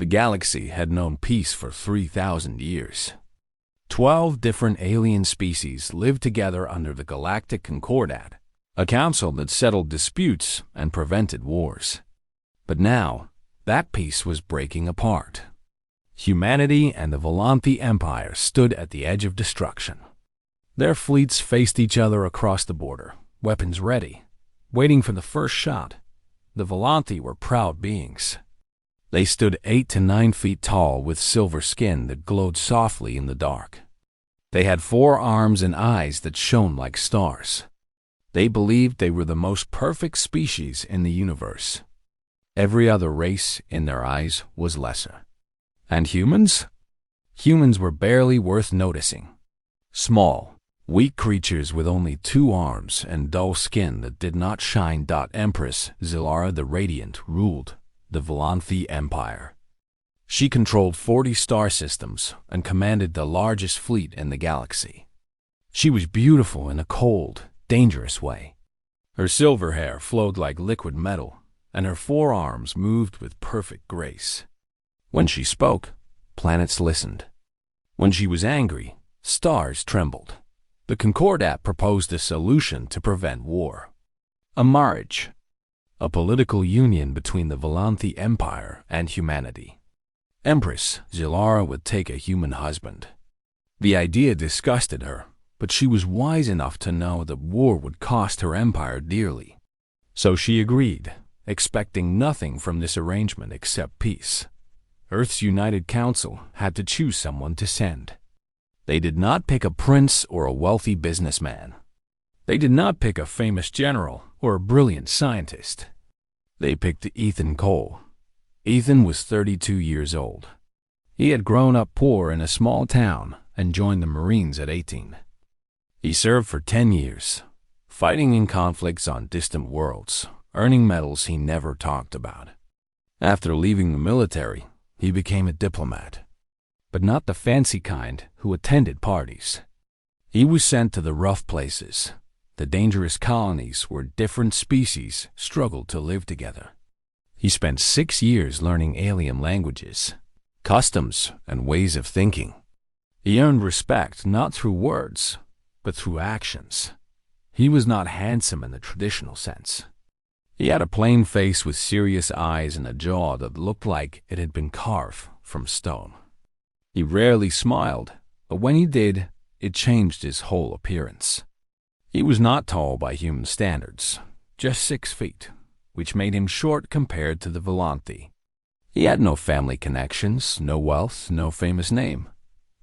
The galaxy had known peace for 3,000 years. 12 different alien species lived together under the Galactic Concordat, a council that settled disputes and prevented wars. But now, that peace was breaking apart. Humanity and the Volanthi Empire stood at the edge of destruction. Their fleets faced each other across the border, weapons ready, waiting for the first shot. The Volanthi were proud beings. They stood 8 to 9 feet tall with silver skin that glowed softly in the dark. They had 4 arms and eyes that shone like stars. They believed they were the most perfect species in the universe. Every other race, in their eyes, was lesser. And humans? Humans were barely worth noticing. Small, weak creatures with only 2 arms and dull skin that did not shine. Empress Zilara the Radiant ruled the Volanthi Empire. She controlled 40 star systems and commanded the largest fleet in the galaxy. She was beautiful in a cold, dangerous way. Her silver hair flowed like liquid metal, and her 4 arms moved with perfect grace. When she spoke, planets listened. When she was angry, stars trembled. The Concordat proposed a solution to prevent war. A marriage. A political union between the Volanthi Empire and humanity. Empress Zilara would take a human husband. The idea disgusted her, but she was wise enough to know that war would cost her empire dearly. So she agreed, expecting nothing from this arrangement except peace. Earth's United Council had to choose someone to send. They did not pick a prince or a wealthy businessman. They did not pick a famous general or a brilliant scientist. They picked Ethan Cole. Ethan was 32 years old. He had grown up poor in a small town and joined the Marines at 18. He served for 10 years, fighting in conflicts on distant worlds, earning medals he never talked about. After leaving the military, he became a diplomat, but not the fancy kind who attended parties. He was sent to the rough places, the dangerous colonies where different species struggled to live together. He spent 6 years learning alien languages, customs, and ways of thinking. He earned respect not through words, but through actions. He was not handsome in the traditional sense. He had a plain face with serious eyes and a jaw that looked like it had been carved from stone. He rarely smiled, but when he did, it changed his whole appearance. He was not tall by human standards, just 6 feet, which made him short compared to the Volanthi. He had no family connections, no wealth, no famous name,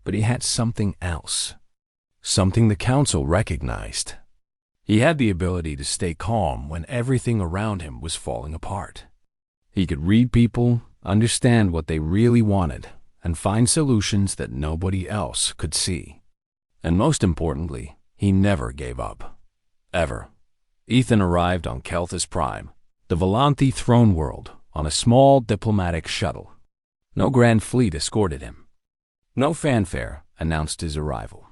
but he had something else, something the council recognized. He had the ability to stay calm when everything around him was falling apart. He could read people, understand what they really wanted, and find solutions that nobody else could see. And most importantly, he never gave up. Ever. Ethan arrived on Kelthus Prime, the Volanthi throne world, on a small diplomatic shuttle. No grand fleet escorted him. No fanfare announced his arrival.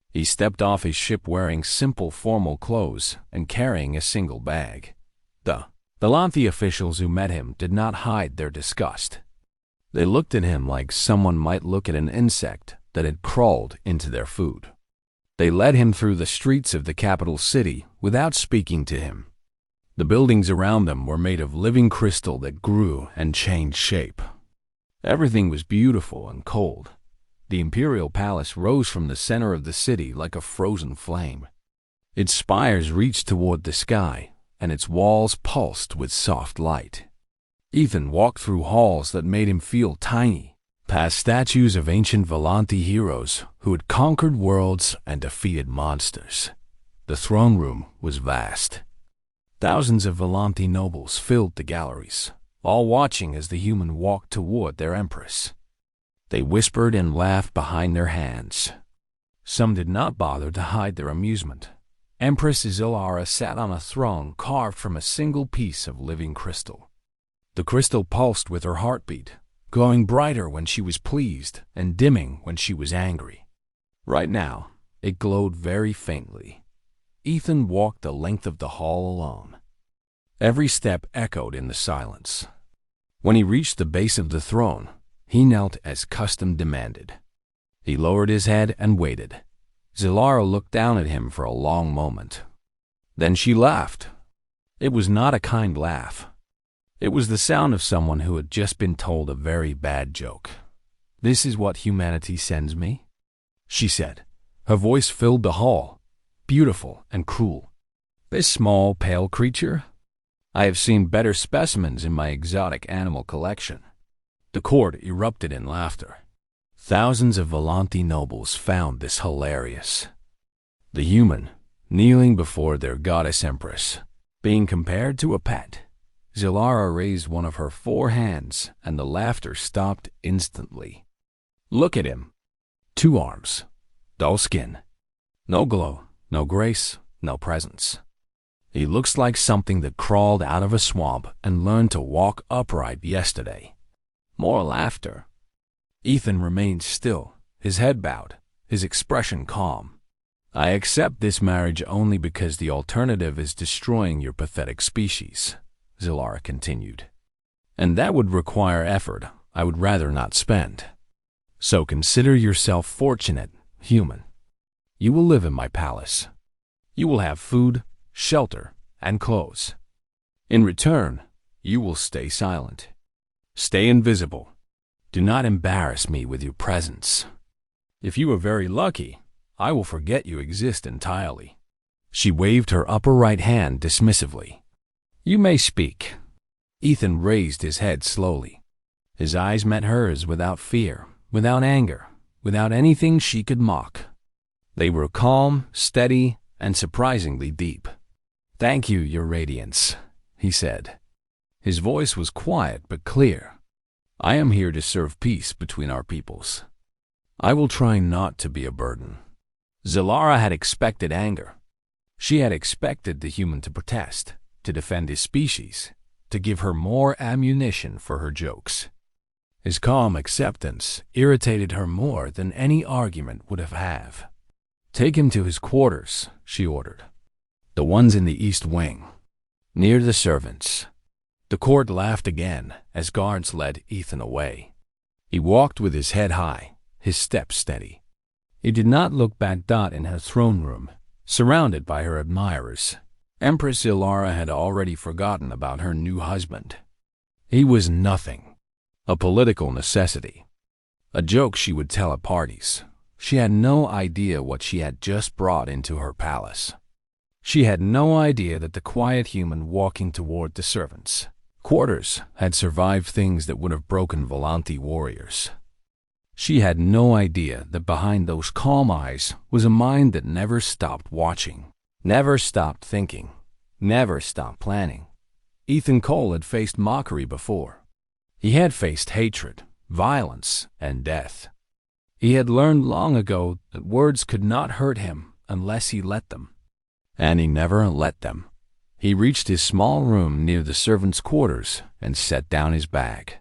He stepped off his ship wearing simple formal clothes and carrying a single bag. The Volanthi officials who met him did not hide their disgust. They looked at him like someone might look at an insect that had crawled into their food. They led him through the streets of the capital city without speaking to him. The buildings around them were made of living crystal that grew and changed shape. Everything was beautiful and cold. The imperial palace rose from the center of the city like a frozen flame. Its spires reached toward the sky, and its walls pulsed with soft light. Ethan walked through halls that made him feel tiny, past statues of ancient Volanthi heroes who had conquered worlds and defeated monsters. The throne room was vast. Thousands of Volanthi nobles filled the galleries, all watching as the human walked toward their empress. They whispered and laughed behind their hands. Some did not bother to hide their amusement. Empress Zilara sat on a throne carved from a single piece of living crystal. The crystal pulsed with her heartbeat, glowing brighter when she was pleased and dimming when she was angry. Right now, it glowed very faintly. Ethan walked the length of the hall alone. Every step echoed in the silence. When he reached the base of the throne, he knelt as custom demanded. He lowered his head and waited. Zilara looked down at him for a long moment. Then she laughed. It was not a kind laugh. It was the sound of someone who had just been told a very bad joke. "This is what humanity sends me?" she said. Her voice filled the hall, beautiful and cruel. "This small, pale creature? I have seen better specimens in my exotic animal collection." The court erupted in laughter. Thousands of Volanti nobles found this hilarious. The human, kneeling before their goddess Empress, being compared to a pet. Zilara raised one of her 4 hands, and the laughter stopped instantly. "Look at him. 2 arms, dull skin, no glow, no grace, no presence. He looks like something that crawled out of a swamp and learned to walk upright yesterday." More laughter. Ethan remained still, his head bowed, his expression calm. "I accept this marriage only because the alternative is destroying your pathetic species," Zilara continued. "And that would require effort I would rather not spend. So consider yourself fortunate, human. You will live in my palace. You will have food, shelter, and clothes. In return, you will stay silent. Stay invisible. Do not embarrass me with your presence. If you are very lucky, I will forget you exist entirely." She waved her upper right hand dismissively. "You may speak." Ethan raised his head slowly. His eyes met hers without fear, without anger, without anything she could mock. They were calm, steady, and surprisingly deep. "Thank you, Your Radiance," he said. His voice was quiet but clear. "I am here to serve peace between our peoples. I will try not to be a burden." Zilara had expected anger. She had expected the human to protest, to defend his species, to give her more ammunition for her jokes. His calm acceptance irritated her more than any argument would have. "Take him to his quarters," she ordered. "The ones in the East Wing, near the servants." The court laughed again as guards led Ethan away. He walked with his head high, his step steady. He did not look back. In her throne room, surrounded by her admirers, Empress Zilara had already forgotten about her new husband. He was nothing, a political necessity, a joke she would tell at parties. She had no idea what she had just brought into her palace. She had no idea that the quiet human walking toward the servants' quarters had survived things that would have broken Volanti warriors. She had no idea that behind those calm eyes was a mind that never stopped watching, never stopped thinking, never stopped planning. Ethan Cole had faced mockery before. He had faced hatred, violence, and death. He had learned long ago that words could not hurt him unless he let them. And he never let them. He reached his small room near the servants' quarters and set down his bag.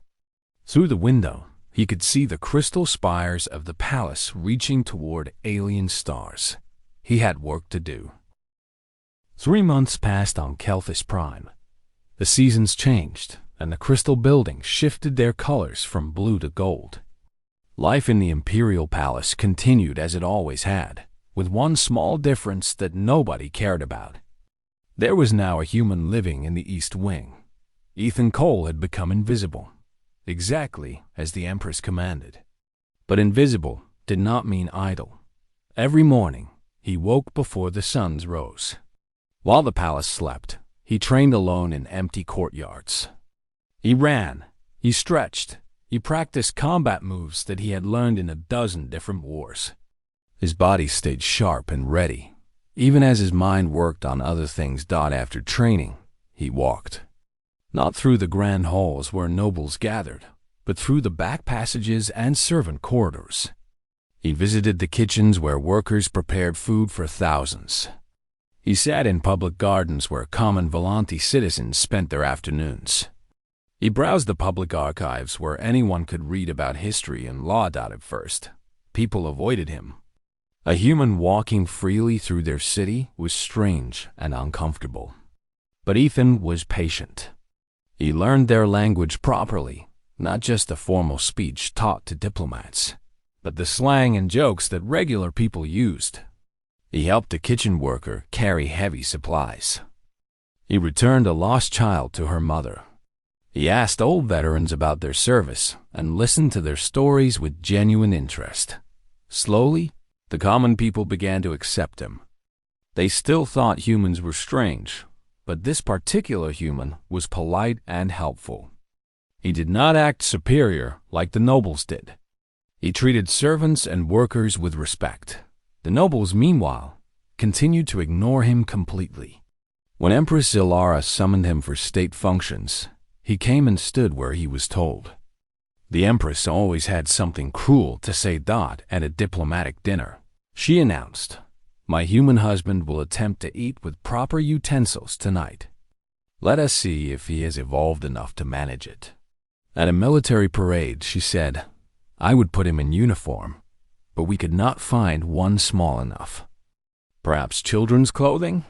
Through the window, he could see the crystal spires of the palace reaching toward alien stars. He had work to do. 3 months passed on Kelphis Prime. The seasons changed, and the crystal buildings shifted their colors from blue to gold. Life in the Imperial Palace continued as it always had, with one small difference that nobody cared about. There was now a human living in the East Wing. Ethan Cole had become invisible, exactly as the Empress commanded. But invisible did not mean idle. Every morning, he woke before the suns rose. While the palace slept, he trained alone in empty courtyards. He ran, he stretched, he practiced combat moves that he had learned in a dozen different wars. His body stayed sharp and ready. Even as his mind worked on other things. After training, he walked. Not through the grand halls where nobles gathered, but through the back passages and servant corridors. He visited the kitchens where workers prepared food for thousands. He sat in public gardens where common Volanti citizens spent their afternoons. He browsed the public archives where anyone could read about history and law. At first, people avoided him. A human walking freely through their city was strange and uncomfortable. But Ethan was patient. He learned their language properly, not just the formal speech taught to diplomats, but the slang and jokes that regular people used. He helped a kitchen worker carry heavy supplies. He returned a lost child to her mother. He asked old veterans about their service and listened to their stories with genuine interest. Slowly, the common people began to accept him. They still thought humans were strange, but this particular human was polite and helpful. He did not act superior like the nobles did. He treated servants and workers with respect. The nobles, meanwhile, continued to ignore him completely. When Empress Zilara summoned him for state functions, he came and stood where he was told. The Empress always had something cruel to say at a diplomatic dinner. She announced, "My human husband will attempt to eat with proper utensils tonight. Let us see if he has evolved enough to manage it." At a military parade, she said, "I would put him in uniform, but we could not find one small enough. Perhaps children's clothing?"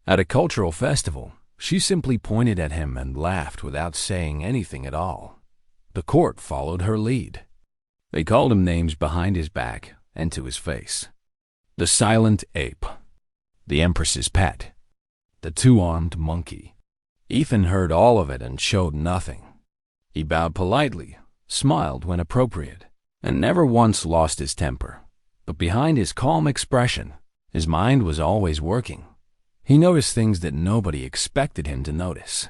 At a cultural festival, she simply pointed at him and laughed without saying anything at all. The court followed her lead. They called him names behind his back and to his face. The silent ape, the Empress's pet, the two-armed monkey. Ethan heard all of it and showed nothing. He bowed politely, smiled when appropriate, and never once lost his temper. But behind his calm expression, his mind was always working. He noticed things that nobody expected him to notice.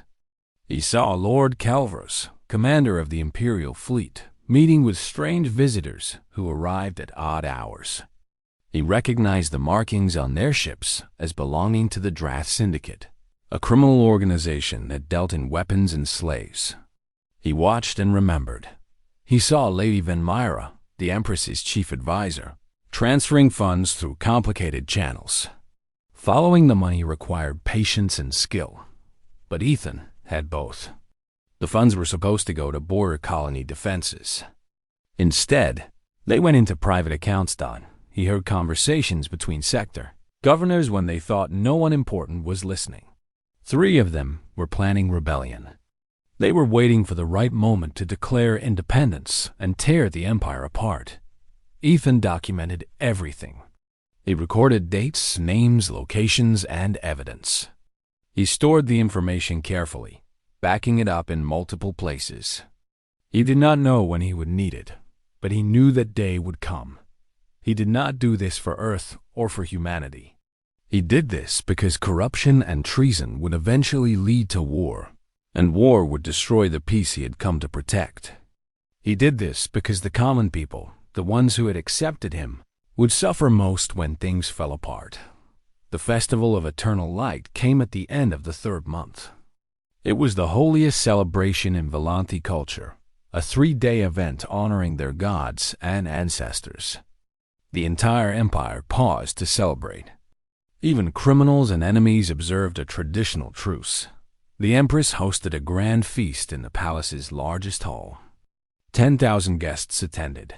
He saw Lord Calvros, commander of the Imperial fleet, meeting with strange visitors who arrived at odd hours. He recognized the markings on their ships as belonging to the Drath Syndicate, a criminal organization that dealt in weapons and slaves. He watched and remembered. He saw Lady Venmyra, the Empress's chief advisor, transferring funds through complicated channels. Following the money required patience and skill, but Ethan had both. The funds were supposed to go to border colony defenses. Instead, they went into private accounts. He heard conversations between sector governors when they thought no one important was listening. 3 of them were planning rebellion. They were waiting for the right moment to declare independence and tear the empire apart. Ethan documented everything. He recorded dates, names, locations, and evidence. He stored the information carefully, backing it up in multiple places. He did not know when he would need it, but he knew that day would come. He did not do this for Earth or for humanity. He did this because corruption and treason would eventually lead to war, and war would destroy the peace he had come to protect. He did this because the common people, the ones who had accepted him, would suffer most when things fell apart. The Festival of Eternal Light came at the end of the 3rd month. It was the holiest celebration in Volanthi culture, a 3-day event honoring their gods and ancestors. The entire empire paused to celebrate. Even criminals and enemies observed a traditional truce. The Empress hosted a grand feast in the palace's largest hall. 10,000 guests attended.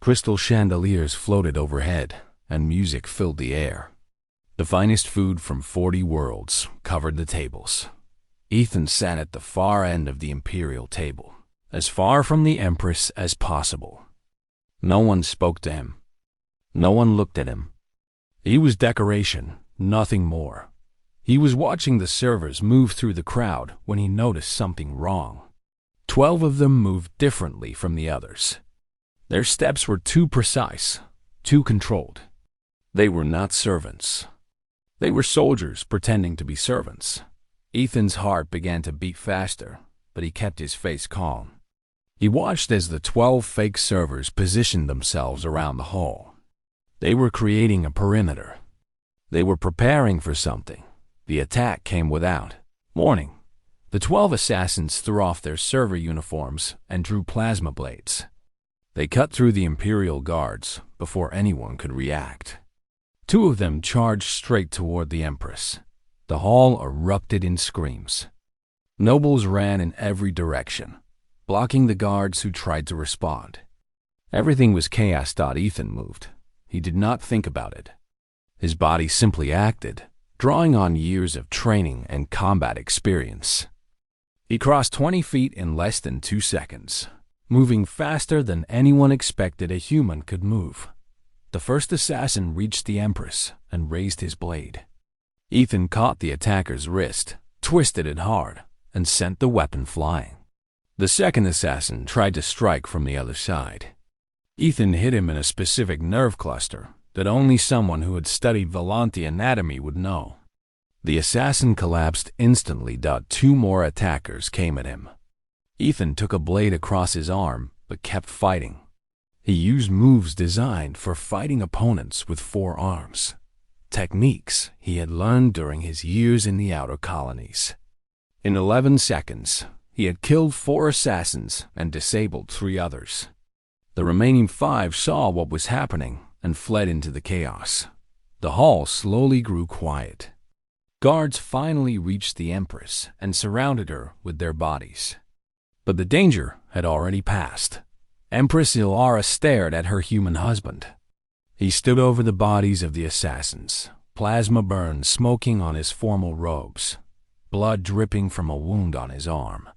Crystal chandeliers floated overhead, and music filled the air. The finest food from 40 worlds covered the tables. Ethan sat at the far end of the imperial table, as far from the Empress as possible. No one spoke to him. No one looked at him. He was decoration, nothing more. He was watching the servers move through the crowd when he noticed something wrong. 12 of them moved differently from the others. Their steps were too precise, too controlled. They were not servants. They were soldiers pretending to be servants. Ethan's heart began to beat faster, but he kept his face calm. He watched as the 12 fake servers positioned themselves around the hall. They were creating a perimeter. They were preparing for something. The attack came without warning. The 12 assassins threw off their server uniforms and drew plasma blades. They cut through the Imperial guards before anyone could react. 2 of them charged straight toward the Empress. The hall erupted in screams. Nobles ran in every direction, blocking the guards who tried to respond. Everything was chaos. Ethan moved. He did not think about it. His body simply acted, drawing on years of training and combat experience. He crossed 20 feet in less than 2 seconds, moving faster than anyone expected a human could move. The first assassin reached the Empress and raised his blade. Ethan caught the attacker's wrist, twisted it hard, and sent the weapon flying. The second assassin tried to strike from the other side. Ethan hit him in a specific nerve cluster that only someone who had studied Volanti anatomy would know. The assassin collapsed instantly. 2 more attackers came at him. Ethan took a blade across his arm, but kept fighting. He used moves designed for fighting opponents with 4 arms, techniques he had learned during his years in the outer colonies. In 11 seconds, he had killed 4 assassins and disabled 3 others. The remaining 5 saw what was happening and fled into the chaos. The hall slowly grew quiet. Guards finally reached the Empress and surrounded her with their bodies. But the danger had already passed. Empress Ilara stared at her human husband. He stood over the bodies of the assassins, plasma burn smoking on his formal robes, blood dripping from a wound on his arm.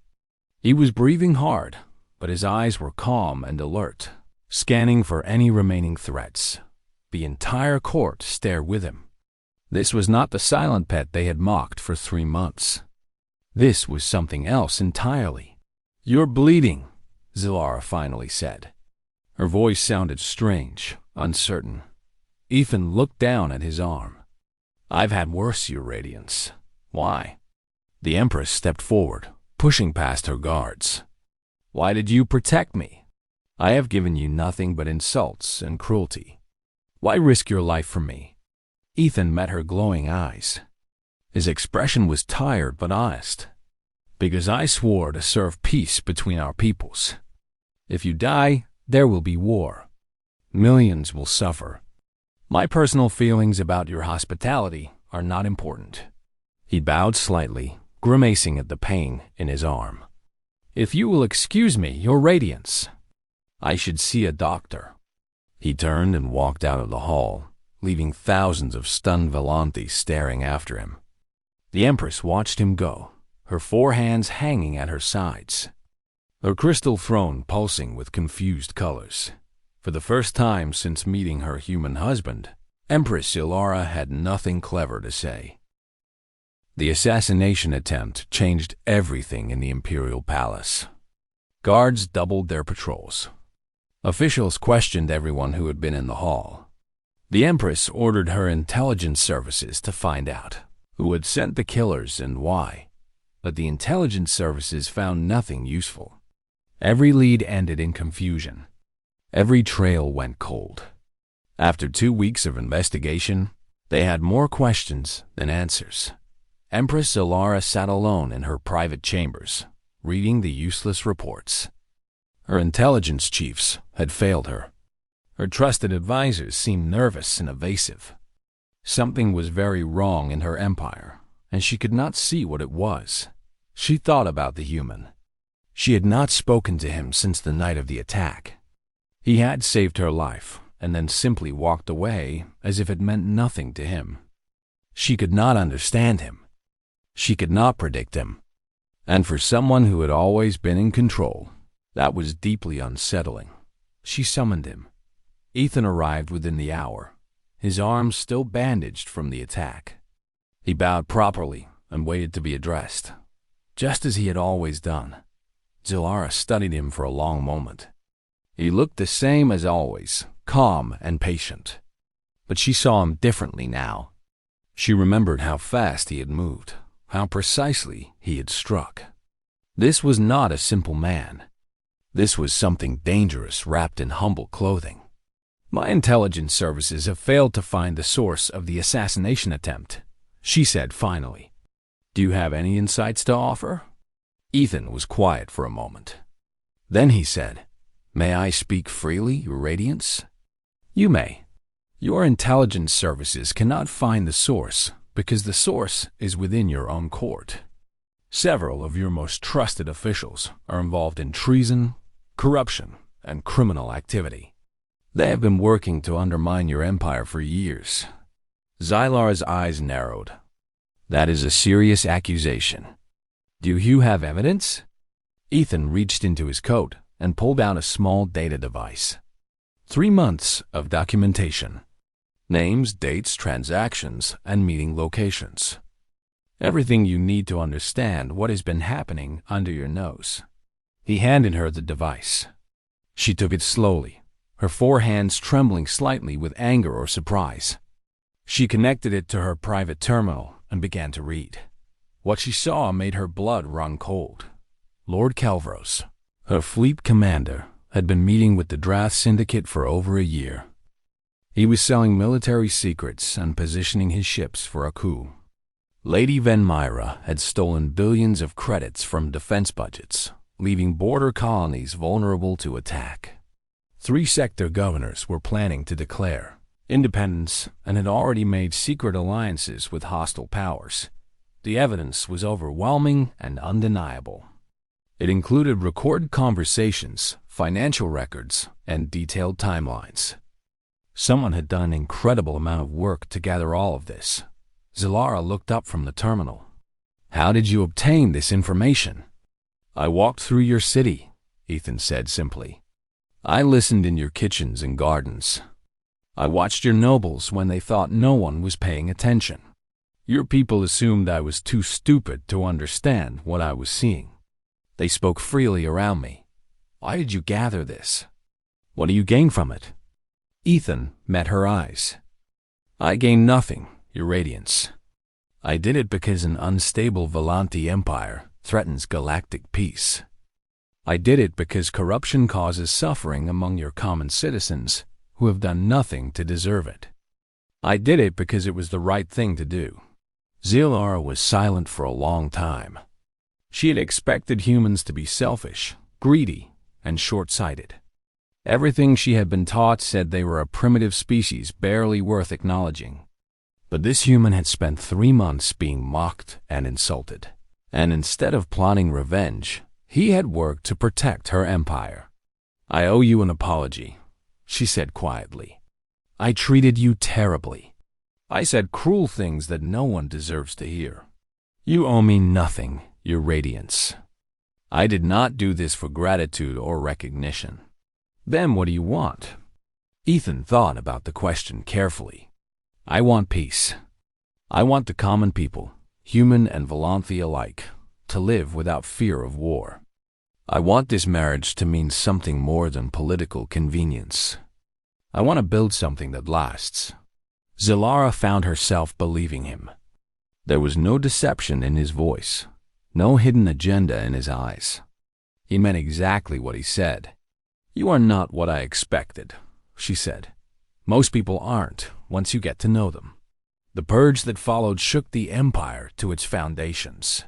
He was breathing hard, but his eyes were calm and alert, scanning for any remaining threats. The entire court stared with him. This was not the silent pet they had mocked for 3 months. This was something else entirely. "You're bleeding," Zilara finally said. Her voice sounded strange, uncertain. Ethan looked down at his arm. "I've had worse, Your Radiance." "Why?" The Empress stepped forward, pushing past her guards. "Why did you protect me? I have given you nothing but insults and cruelty. Why risk your life for me?" Ethan met her glowing eyes. His expression was tired but honest. "Because I swore to serve peace between our peoples. If you die, there will be war. Millions will suffer. My personal feelings about your hospitality are not important." He bowed slightly, grimacing at the pain in his arm. "If you will excuse me, Your Radiance, I should see a doctor." He turned and walked out of the hall, leaving thousands of stunned Volanti staring after him. The Empress watched him go, her 4 hands hanging at her sides, her crystal throne pulsing with confused colors. For the first time since meeting her human husband, Empress Ilara had nothing clever to say. The assassination attempt changed everything in the Imperial Palace. Guards doubled their patrols. Officials questioned everyone who had been in the hall. The Empress ordered her intelligence services to find out who had sent the killers and why, but the intelligence services found nothing useful. Every lead ended in confusion. Every trail went cold. After 2 weeks of investigation, they had more questions than answers. Empress Ilara sat alone in her private chambers, reading the useless reports. Her intelligence chiefs had failed her. Her trusted advisors seemed nervous and evasive. Something was very wrong in her empire, and she could not see what it was. She thought about the human. She had not spoken to him since the night of the attack. He had saved her life, and then simply walked away as if it meant nothing to him. She could not understand him. She could not predict him. And for someone who had always been in control, that was deeply unsettling. She summoned him. Ethan arrived within the hour, his arms still bandaged from the attack. He bowed properly and waited to be addressed, just as he had always done. Zilara studied him for a long moment. He looked the same as always, calm and patient. But she saw him differently now. She remembered how fast he had moved, how precisely he had struck. This was not a simple man. This was something dangerous wrapped in humble clothing. "My intelligence services have failed to find the source of the assassination attempt," she said finally. "Do you have any insights to offer?" Ethan was quiet for a moment. Then he said, "May I speak freely, Your Radiance?" "You may. Your intelligence services cannot find the source because the source is within your own court. Several of your most trusted officials are involved in treason, corruption, and criminal activity. They have been working to undermine your empire for years." Xylara's eyes narrowed. "That is a serious accusation." Do you have evidence? Ethan reached into his coat and pulled out a small data device. 3 months of documentation. Names, dates, transactions, and meeting locations. Everything you need to understand what has been happening under your nose. He handed her the device. She took it slowly, her 4 hands trembling slightly with anger or surprise. She connected it to her private terminal and began to read. What she saw made her blood run cold. Lord Calvros, her fleet commander, had been meeting with the Drath Syndicate for over a year. He was selling military secrets and positioning his ships for a coup. Lady Venmyra had stolen billions of credits from defense budgets, leaving border colonies vulnerable to attack. 3 sector governors were planning to declare independence and had already made secret alliances with hostile powers. The evidence was overwhelming and undeniable. It included recorded conversations, financial records, and detailed timelines. Someone had done an incredible amount of work to gather all of this. Zilara looked up from the terminal. How did you obtain this information? I walked through your city, Ethan said simply. I listened in your kitchens and gardens. I watched your nobles when they thought no one was paying attention. Your people assumed I was too stupid to understand what I was seeing. They spoke freely around me. Why did you gather this? What do you gain from it? Ethan met her eyes. I gain nothing, Your Radiance. I did it because an unstable Volanti empire threatens galactic peace. I did it because corruption causes suffering among your common citizens who have done nothing to deserve it. I did it because it was the right thing to do. Zilara was silent for a long time. She had expected humans to be selfish, greedy, and short-sighted. Everything she had been taught said they were a primitive species barely worth acknowledging. But this human had spent 3 months being mocked and insulted. And instead of plotting revenge, he had worked to protect her empire. I owe you an apology, she said quietly. I treated you terribly. I said cruel things that no one deserves to hear. You owe me nothing, Your Radiance. I did not do this for gratitude or recognition. Then what do you want? Ethan thought about the question carefully. I want peace. I want the common people, human and Volanthi alike, to live without fear of war. I want this marriage to mean something more than political convenience. I want to build something that lasts. Zilara found herself believing him. There was no deception in his voice, no hidden agenda in his eyes. He meant exactly what he said. You are not what I expected, she said. Most people aren't once you get to know them. The purge that followed shook the empire to its foundations.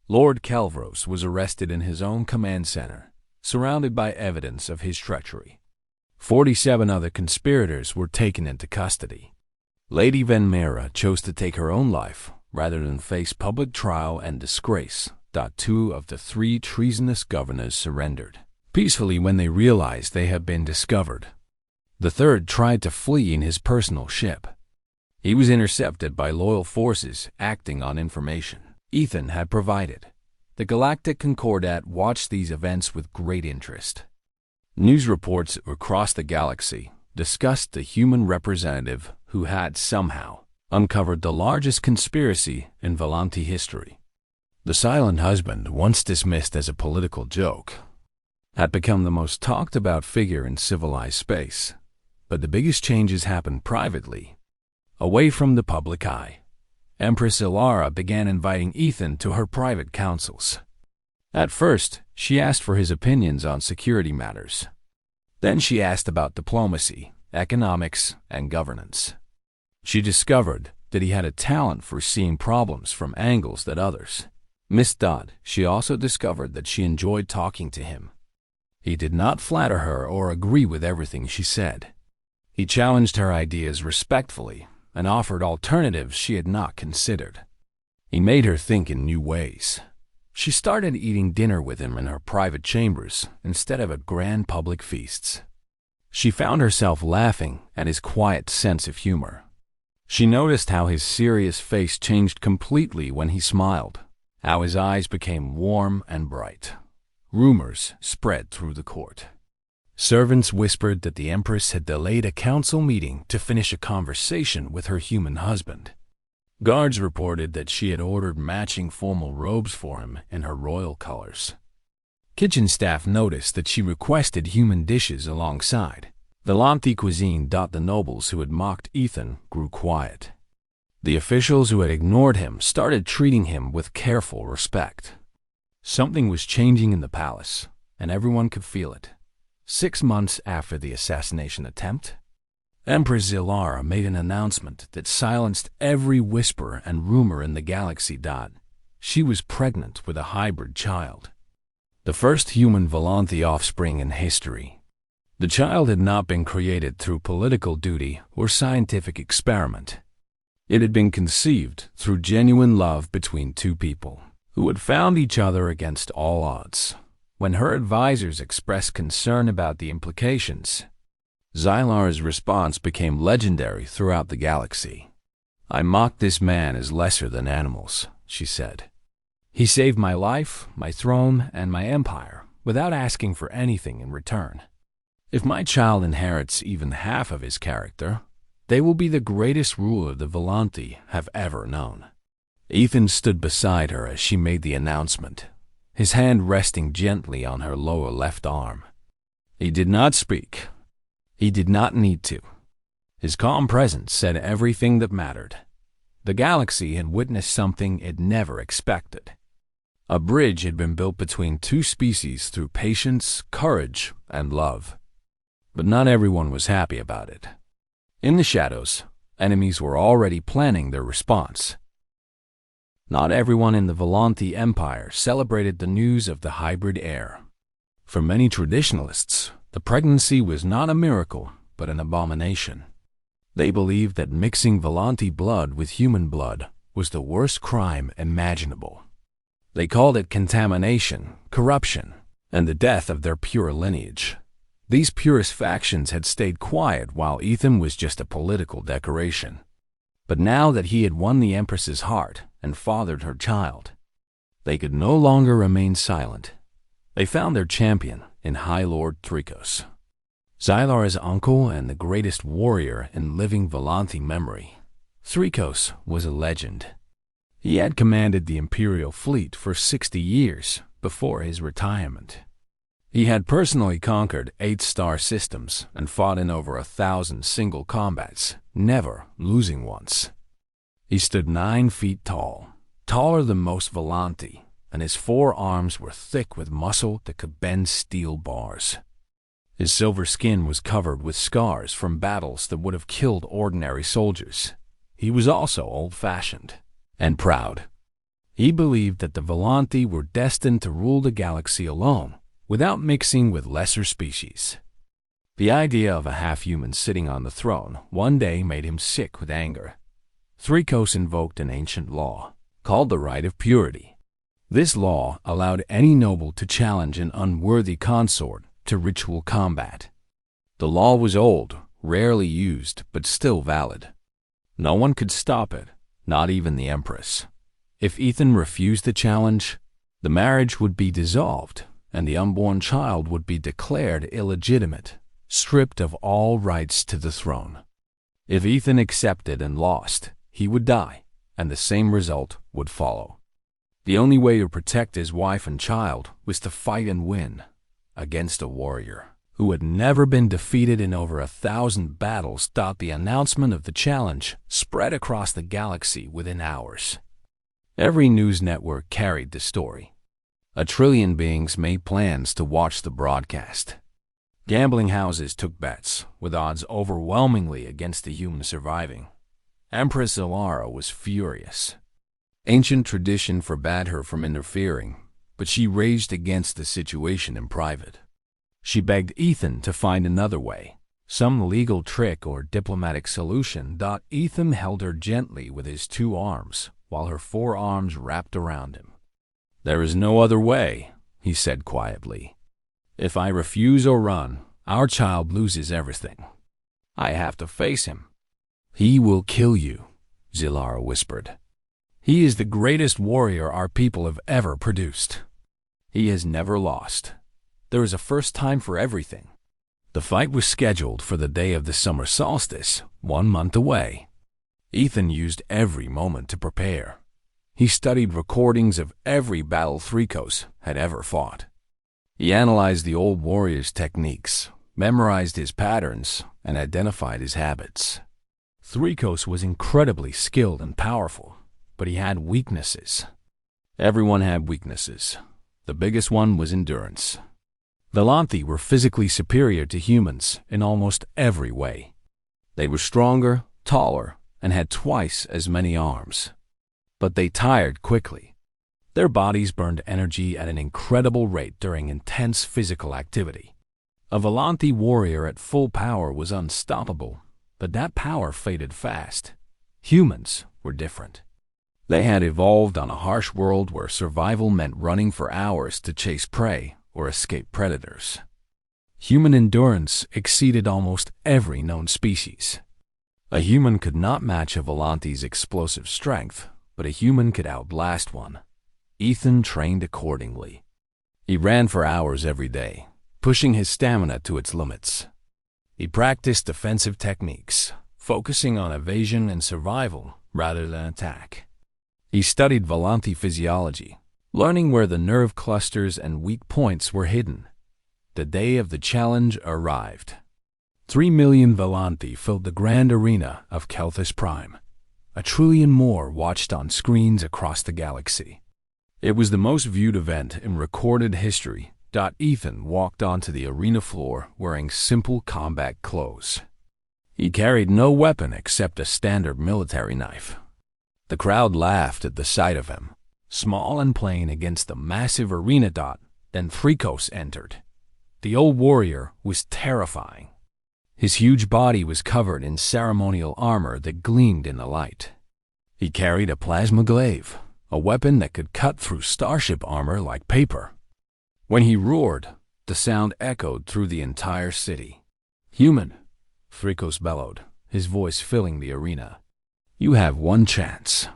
Lord Calvros was arrested in his own command center, surrounded by evidence of his treachery. 47 other conspirators were taken into custody. Lady Venmyra chose to take her own life rather than face public trial and disgrace. 2 of the 3 treasonous governors surrendered peacefully when they realized they had been discovered. The 3rd tried to flee in his personal ship. He was intercepted by loyal forces acting on information Ethan had provided. The Galactic Concordat watched these events with great interest. News reports across the galaxy discussed the human representative who had somehow uncovered the largest conspiracy in Volanti history. The silent husband, once dismissed as a political joke, had become the most talked about figure in civilized space. But the biggest changes happened privately, away from the public eye. Empress Ilara began inviting Ethan to her private councils. At first, she asked for his opinions on security matters. Then she asked about diplomacy, economics, and governance. She discovered that he had a talent for seeing problems from angles that others missed. She also discovered that she enjoyed talking to him. He did not flatter her or agree with everything she said. He challenged her ideas respectfully and offered alternatives she had not considered. He made her think in new ways. She started eating dinner with him in her private chambers instead of at grand public feasts. She found herself laughing at his quiet sense of humor. She noticed how his serious face changed completely when he smiled, how his eyes became warm and bright. Rumors spread through the court. Servants whispered that the Empress had delayed a council meeting to finish a conversation with her human husband. Guards reported that she had ordered matching formal robes for him in her royal colors. Kitchen staff noticed that she requested human dishes alongside. The Lanti cuisine. The nobles who had mocked Ethan grew quiet. The officials who had ignored him started treating him with careful respect. Something was changing in the palace, and everyone could feel it. 6 months after the assassination attempt, Empress Zilara made an announcement that silenced every whisper and rumor in the galaxy. She was pregnant with a hybrid child, the first human Volanthi offspring in history. The child had not been created through political duty or scientific experiment. It had been conceived through genuine love between two people who had found each other against all odds. When her advisors expressed concern about the implications, Zilara's response became legendary throughout the galaxy. "I mocked this man as lesser than animals," she said. "He saved my life, my throne, and my empire without asking for anything in return. If my child inherits even half of his character, they will be the greatest ruler the Volanthi have ever known." Ethan stood beside her as she made the announcement, his hand resting gently on her lower left arm. He did not speak. He did not need to. His calm presence said everything that mattered. The galaxy had witnessed something it never expected. A bridge had been built between two species through patience, courage, and love. But not everyone was happy about it. In the shadows, enemies were already planning their response. Not everyone in the Volanthi Empire celebrated the news of the hybrid heir. For many traditionalists, the pregnancy was not a miracle, but an abomination. They believed that mixing Volanthi blood with human blood was the worst crime imaginable. They called it contamination, corruption, and the death of their pure lineage. These purist factions had stayed quiet while Ethan was just a political decoration. But now that he had won the Empress's heart and fathered her child, they could no longer remain silent. They found their champion in High Lord Thrikos, Zilara's uncle and the greatest warrior in living Volanthi memory. Thrikos was a legend. He had commanded the Imperial fleet for 60 years before his retirement. He had personally conquered 8 star systems and fought in over 1,000 single combats, never losing once. He stood 9 feet tall, taller than most Volanthi, and his 4 arms were thick with muscle that could bend steel bars. His silver skin was covered with scars from battles that would have killed ordinary soldiers. He was also old-fashioned and proud. He believed that the Volanthi were destined to rule the galaxy alone, without mixing with lesser species. The idea of a half-human sitting on the throne one day made him sick with anger. Thrikos invoked an ancient law, called the Right of Purity. This law allowed any noble to challenge an unworthy consort to ritual combat. The law was old, rarely used, but still valid. No one could stop it, not even the Empress. If Ethan refused the challenge, the marriage would be dissolved, and the unborn child would be declared illegitimate, stripped of all rights to the throne. If Ethan accepted and lost, he would die, and the same result would follow. The only way to protect his wife and child was to fight and win against a warrior who had never been defeated in over 1,000 battles. The announcement of the challenge spread across the galaxy within hours. Every news network carried the story. 1 trillion beings made plans to watch the broadcast. Gambling houses took bets, with odds overwhelmingly against the human surviving. Empress Zilara was furious. Ancient tradition forbade her from interfering, but she raged against the situation in private. She begged Ethan to find another way, some legal trick or diplomatic solution. Ethan held her gently with his 2 arms, while her 4 arms wrapped around him. "There is no other way," he said quietly. "If I refuse or run, our child loses everything. I have to face him." "He will kill you," Zilara whispered. He is the greatest warrior our people have ever produced. He has never lost. There is a first time for everything. The fight was scheduled for the day of the summer solstice, 1 month away. Ethan used every moment to prepare. He studied recordings of every battle Thrikos had ever fought. He analyzed the old warrior's techniques, memorized his patterns, and identified his habits. Thrikos was incredibly skilled and powerful, but he had weaknesses. Everyone had weaknesses. The biggest one was endurance. Velanthi were physically superior to humans in almost every way. They were stronger, taller, and had twice as many arms. But they tired quickly. Their bodies burned energy at an incredible rate during intense physical activity. A Velanthi warrior at full power was unstoppable, but that power faded fast. Humans were different. They had evolved on a harsh world where survival meant running for hours to chase prey or escape predators. Human endurance exceeded almost every known species. A human could not match a Velanthi's explosive strength, but a human could outlast one. Ethan trained accordingly. He ran for hours every day, pushing his stamina to its limits. He practiced defensive techniques, focusing on evasion and survival rather than attack. He studied Velanthi physiology, learning where the nerve clusters and weak points were hidden. The day of the challenge arrived. 3 million Velanthi filled the grand arena of Kelthus Prime. 1 trillion more watched on screens across the galaxy. It was the most viewed event in recorded history. Ethan walked onto the arena floor wearing simple combat clothes. He carried no weapon except a standard military knife. The crowd laughed at the sight of him, small and plain against the massive arena. Then Thrikos entered. The old warrior was terrifying. His huge body was covered in ceremonial armor that gleamed in the light. He carried a plasma glaive, a weapon that could cut through starship armor like paper. When he roared, the sound echoed through the entire city. "Human," Thrikos bellowed, his voice filling the arena. "You have one chance.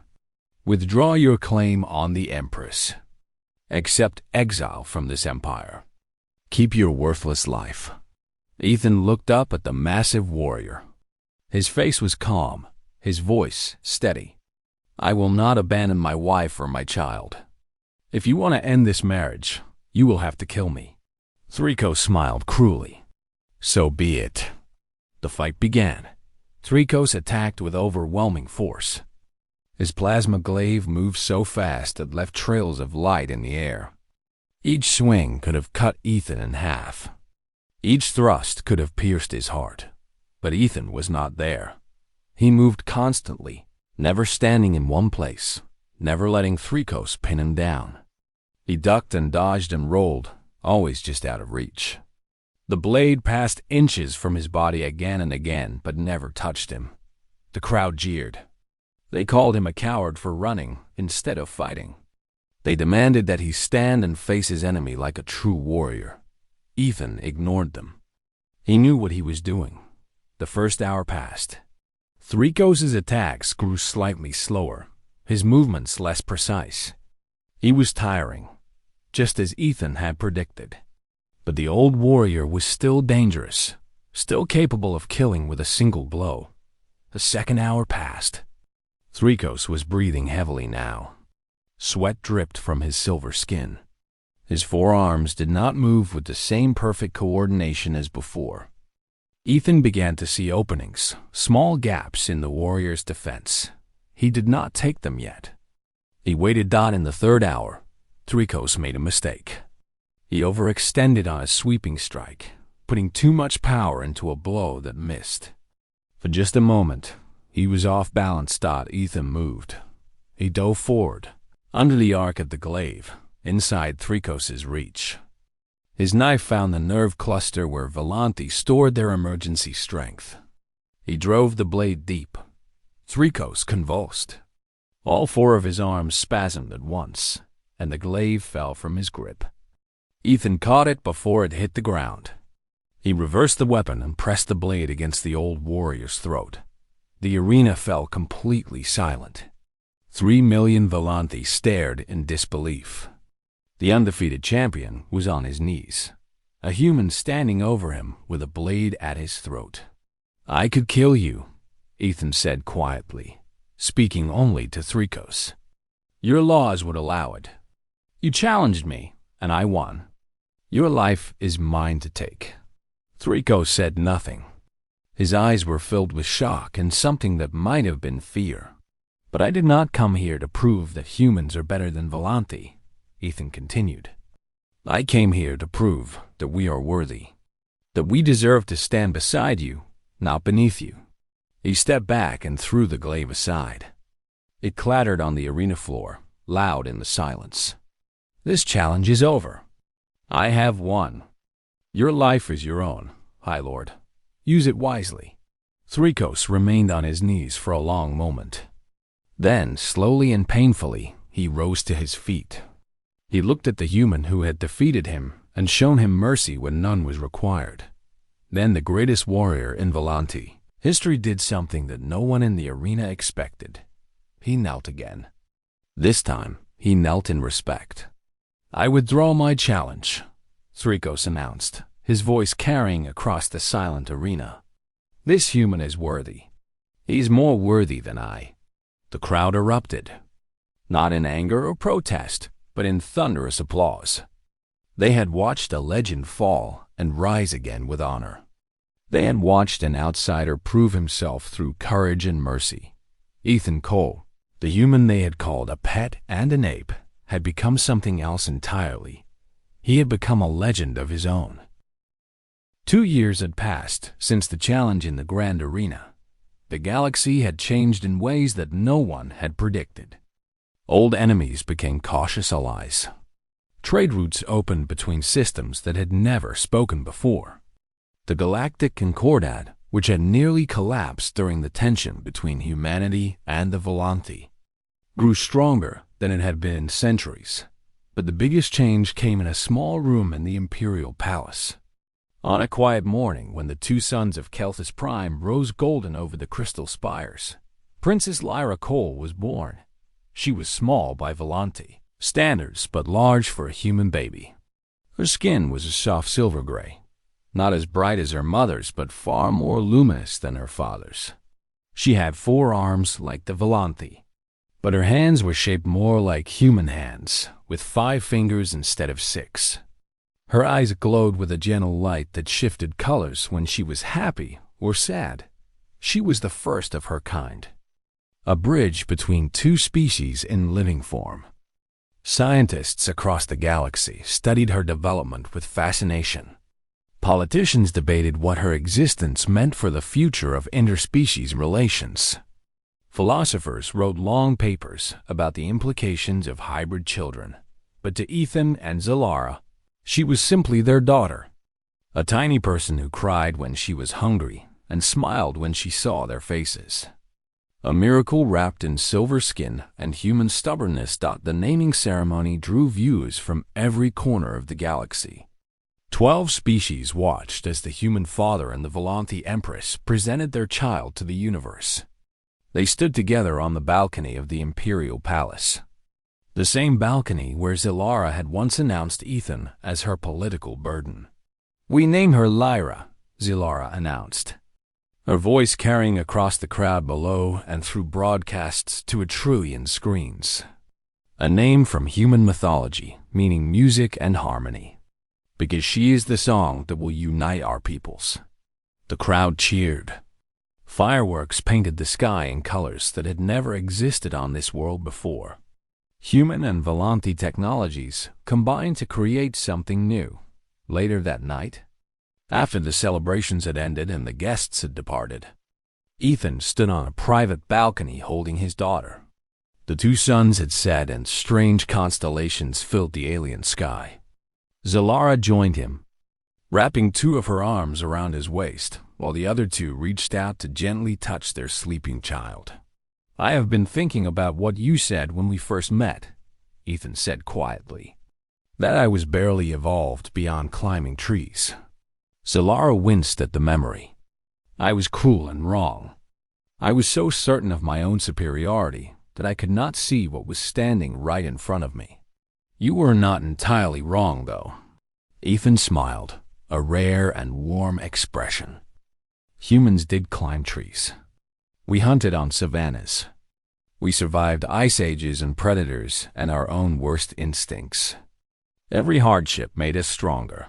Withdraw your claim on the Empress. Accept exile from this empire. Keep your worthless life." Ethan looked up at the massive warrior. His face was calm, his voice steady. "I will not abandon my wife or my child. If you want to end this marriage, you will have to kill me." Thrikos smiled cruelly. "So be it." The fight began. Thrikos attacked with overwhelming force. His plasma glaive moved so fast it left trails of light in the air. Each swing could have cut Ethan in half. Each thrust could have pierced his heart. But Ethan was not there. He moved constantly, never standing in one place, never letting Thrikos pin him down. He ducked and dodged and rolled, always just out of reach. The blade passed inches from his body again and again, but never touched him. The crowd jeered. They called him a coward for running instead of fighting. They demanded that he stand and face his enemy like a true warrior. Ethan ignored them. He knew what he was doing. The first hour passed. Thrikos' attacks grew slightly slower, his movements less precise. He was tiring, just as Ethan had predicted. But the old warrior was still dangerous, still capable of killing with a single blow. The second hour passed. Thrikos was breathing heavily now. Sweat dripped from his silver skin. His forearms did not move with the same perfect coordination as before. Ethan began to see openings, small gaps in the warrior's defense. He did not take them yet. He waited. In the third hour, Thrikos made a mistake. He overextended on a sweeping strike, putting too much power into a blow that missed. For just a moment, he was off balance. Ethan moved. He dove forward, under the arc of the glaive, inside Thrikos' reach. His knife found the nerve cluster where Velanthi stored their emergency strength. He drove the blade deep. Thrikos convulsed. All four of his arms spasmed at once, and the glaive fell from his grip. Ethan caught it before it hit the ground. He reversed the weapon and pressed the blade against the old warrior's throat. The arena fell completely silent. 3 million Volanthi stared in disbelief. The undefeated champion was on his knees, a human standing over him with a blade at his throat. "I could kill you," Ethan said quietly, speaking only to Thrikos. "Your laws would allow it. You challenged me, and I won. Your life is mine to take." Thrikos said nothing. His eyes were filled with shock and something that might have been fear. "But I did not come here to prove that humans are better than Volanthi," Ethan continued. "I came here to prove that we are worthy, that we deserve to stand beside you, not beneath you." He stepped back and threw the glaive aside. It clattered on the arena floor, loud in the silence. "This challenge is over. I have won. Your life is your own, High Lord. Use it wisely." Thrikos remained on his knees for a long moment. Then, slowly and painfully, he rose to his feet. He looked at the human who had defeated him and shown him mercy when none was required. Then the greatest warrior in Volanthi, history did something that no one in the arena expected. He knelt again. This time, he knelt in respect. "I withdraw my challenge," Thrikos announced, his voice carrying across the silent arena. "This human is worthy. He's more worthy than I." The crowd erupted, not in anger or protest, but in thunderous applause. They had watched a legend fall and rise again with honor. They had watched an outsider prove himself through courage and mercy. Ethan Cole, the human they had called a pet and an ape, had become something else entirely. He had become a legend of his own. 2 years had passed since the challenge in the Grand Arena. The galaxy had changed in ways that no one had predicted. Old enemies became cautious allies. Trade routes opened between systems that had never spoken before. The Galactic Concordat, which had nearly collapsed during the tension between humanity and the Volanthi, grew stronger than it had been in centuries. But the biggest change came in a small room in the Imperial Palace. On a quiet morning when the 2 suns of Kelthus Prime rose golden over the crystal spires, Princess Lyra Cole was born. She was small by Volanthi standards, but large for a human baby. Her skin was a soft silver gray, not as bright as her mother's, but far more luminous than her father's. She had 4 arms like the Volanthi, but her hands were shaped more like human hands, with 5 fingers instead of 6. Her eyes glowed with a gentle light that shifted colors when she was happy or sad. She was the first of her kind, a bridge between 2 species in living form. Scientists across the galaxy studied her development with fascination. Politicians debated what her existence meant for the future of interspecies relations. Philosophers wrote long papers about the implications of hybrid children. But to Ethan and Zalara, she was simply their daughter, a tiny person who cried when she was hungry and smiled when she saw their faces. A miracle wrapped in silver skin and human stubbornness. The naming ceremony drew viewers from every corner of the galaxy. 12 species watched as the human father and the Volanthi Empress presented their child to the universe. They stood together on the balcony of the Imperial Palace, the same balcony where Zalara had once announced Ethan as her political burden. "We name her Lyra," Zalara announced, her voice carrying across the crowd below and through broadcasts to 1,000,000,000 screens. A name from human mythology, meaning music and harmony, because she is the song that will unite our peoples. The crowd cheered. Fireworks painted the sky in colors that had never existed on this world before. Human and Volanthi technologies combined to create something new. Later that night, after the celebrations had ended and the guests had departed, Ethan stood on a private balcony holding his daughter. The 2 suns had set and strange constellations filled the alien sky. Zalara joined him, wrapping 2 of her arms around his waist, while the other 2 reached out to gently touch their sleeping child. "I have been thinking about what you said when we first met," Ethan said quietly. "That I was barely evolved beyond climbing trees." Zalara winced at the memory. "I was cruel and wrong. I was so certain of my own superiority, that I could not see what was standing right in front of me. You were not entirely wrong, though. Ethan smiled, a rare and warm expression. Humans did climb trees. We hunted on savannas. We survived ice ages and predators and our own worst instincts. Every hardship made us stronger.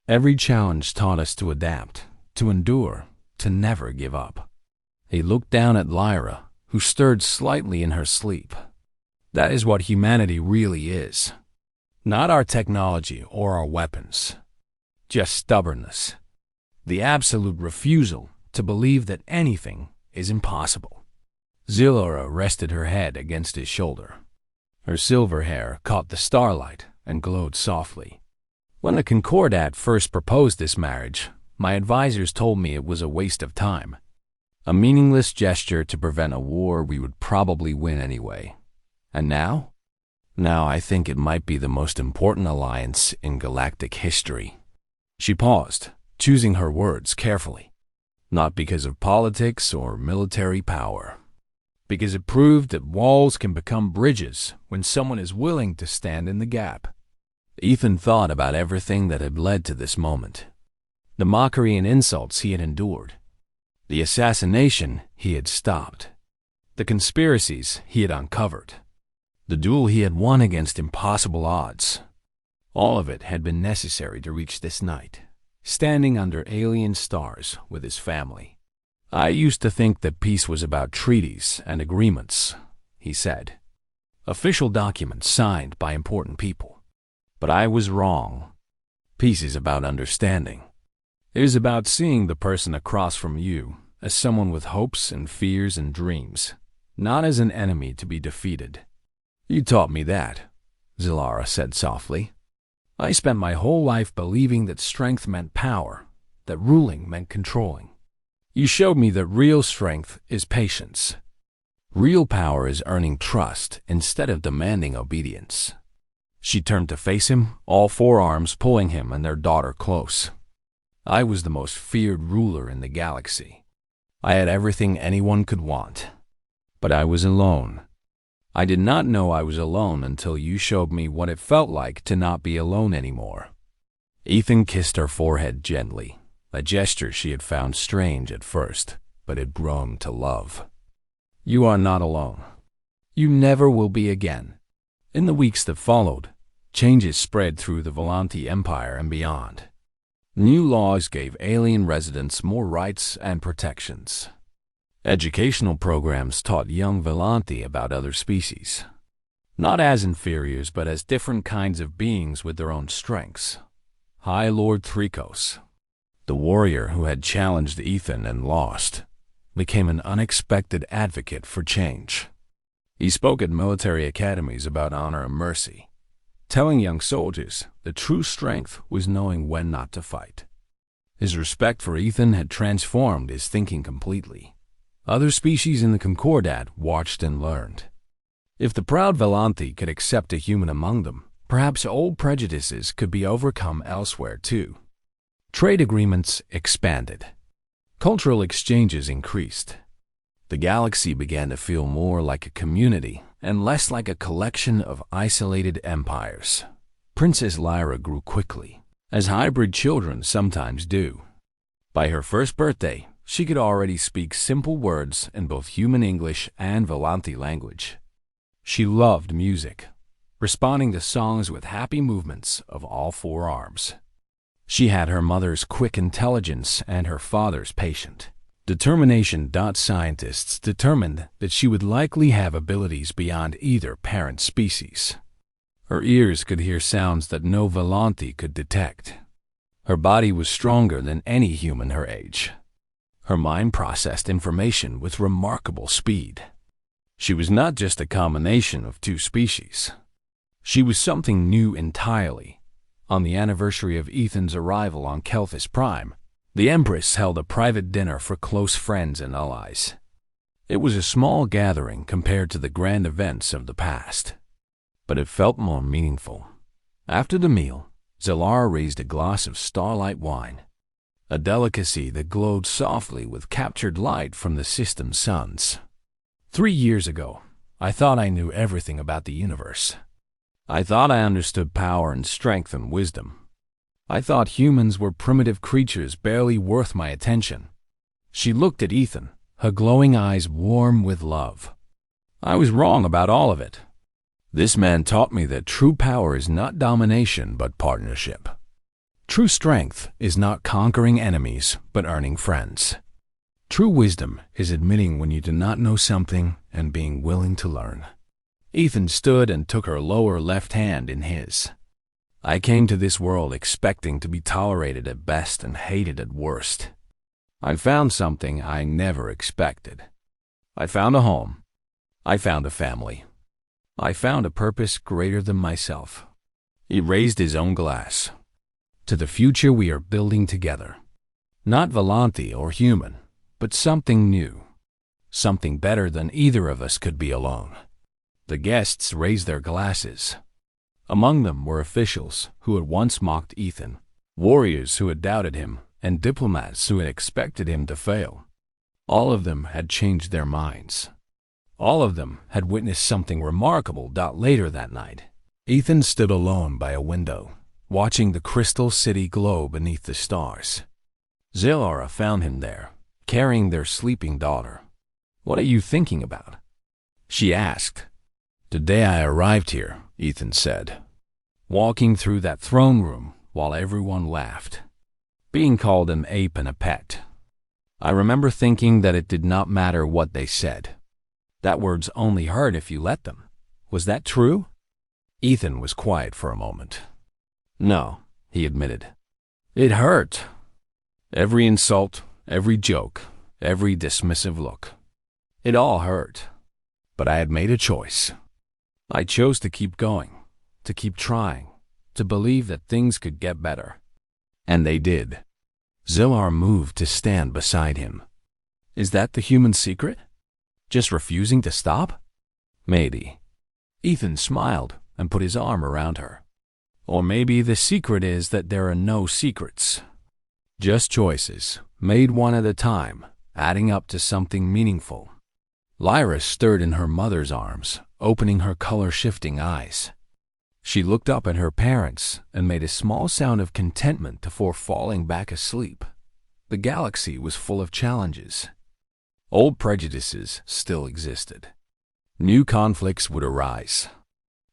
Every challenge taught us to adapt, to endure, to never give up. He looked down at Lyra, who stirred slightly in her sleep. That is what humanity really is. Not our technology or our weapons. Just stubbornness. The absolute refusal to believe that anything is impossible. Zilora rested her head against his shoulder. Her silver hair caught the starlight and glowed softly. When the Concordat first proposed this marriage, my advisors told me it was a waste of time. A meaningless gesture to prevent a war we would probably win anyway. And now? Now I think it might be the most important alliance in galactic history. She paused, choosing her words carefully. Not because of politics or military power. Because it proved that walls can become bridges when someone is willing to stand in the gap. Ethan thought about everything that had led to this moment. The mockery and insults he had endured. The assassination he had stopped. The conspiracies he had uncovered. The duel he had won against impossible odds. All of it had been necessary to reach this night, standing under alien stars with his family. I used to think that peace was about treaties and agreements, he said. Official documents signed by important people. But I was wrong. Peace is about understanding. It is about seeing the person across from you as someone with hopes and fears and dreams, not as an enemy to be defeated. You taught me that, Zilara said softly. I spent my whole life believing that strength meant power, that ruling meant controlling. You showed me that real strength is patience. Real power is earning trust instead of demanding obedience. She turned to face him, all four arms pulling him and their daughter close. I was the most feared ruler in the galaxy. I had everything anyone could want. But I was alone. I did not know I was alone until you showed me what it felt like to not be alone anymore. Ethan kissed her forehead gently, a gesture she had found strange at first, but had grown to love. You are not alone. You never will be again. In the weeks that followed, changes spread through the Volanti Empire and beyond. New laws gave alien residents more rights and protections. Educational programs taught young Volanti about other species, not as inferiors but as different kinds of beings with their own strengths. High Lord Thrikos, the warrior who had challenged Ethan and lost, became an unexpected advocate for change. He spoke at military academies about honor and mercy, telling young soldiers that true strength was knowing when not to fight. His respect for Ethan had transformed his thinking completely. Other species in the Concordat watched and learned. If the proud Volanti could accept a human among them, perhaps old prejudices could be overcome elsewhere too. Trade agreements expanded. Cultural exchanges increased. The galaxy began to feel more like a community and less like a collection of isolated empires. Princess Lyra grew quickly, as hybrid children sometimes do. By her first birthday, she could already speak simple words in both human English and Volanti language. She loved music, responding to songs with happy movements of all four arms. She had her mother's quick intelligence and her father's patient determination. Scientists determined that she would likely have abilities beyond either parent species. Her ears could hear sounds that no Volanti could detect. Her body was stronger than any human her age. Her mind processed information with remarkable speed. She was not just a combination of two species. She was something new entirely. On the anniversary of Ethan's arrival on Kelphis Prime, the Empress held a private dinner for close friends and allies. It was a small gathering compared to the grand events of the past, but it felt more meaningful. After the meal, Zilara raised a glass of starlight wine, a delicacy that glowed softly with captured light from the system's suns. 3 years ago, I thought I knew everything about the universe. I thought I understood power and strength and wisdom. I thought humans were primitive creatures barely worth my attention. She looked at Ethan, her glowing eyes warm with love. I was wrong about all of it. This man taught me that true power is not domination but partnership. True strength is not conquering enemies but earning friends. True wisdom is admitting when you do not know something and being willing to learn. Ethan stood and took her lower left hand in his. I came to this world expecting to be tolerated at best and hated at worst. I found something I never expected. I found a home. I found a family. I found a purpose greater than myself. He raised his own glass. To the future we are building together. Not Volanti or human, but something new. Something better than either of us could be alone. The guests raised their glasses. Among them were officials who had once mocked Ethan, warriors who had doubted him, and diplomats who had expected him to fail. All of them had changed their minds. All of them had witnessed something remarkable. Later that night, Ethan stood alone by a window, watching the crystal city glow beneath the stars. Zilara found him there, carrying their sleeping daughter. "What are you thinking about?" she asked. "The day I arrived here," Ethan said, walking through that throne room while everyone laughed, being called an ape and a pet. I remember thinking that it did not matter what they said. That words only hurt if you let them. Was that true? Ethan was quiet for a moment. "No," he admitted. "It hurt. Every insult, every joke, every dismissive look. It all hurt. But I had made a choice. I chose to keep going, to keep trying, to believe that things could get better. And they did." Zilar moved to stand beside him. "Is that the human secret? Just refusing to stop?" "Maybe." Ethan smiled and put his arm around her. "Or maybe the secret is that there are no secrets. Just choices, made one at a time, adding up to something meaningful." Lyra stirred in her mother's arms, opening her color-shifting eyes. She looked up at her parents and made a small sound of contentment before falling back asleep. The galaxy was full of challenges. Old prejudices still existed. New conflicts would arise.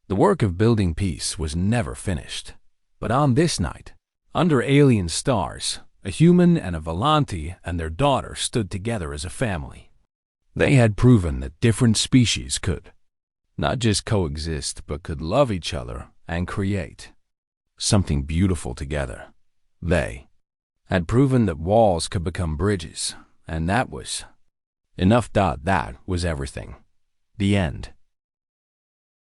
The work of building peace was never finished. But on this night, under alien stars, a human and a Volanti and their daughter stood together as a family. They had proven that different species could not just coexist, but could love each other and create something beautiful together. They had proven that walls could become bridges, and that was enough. That was everything. The end.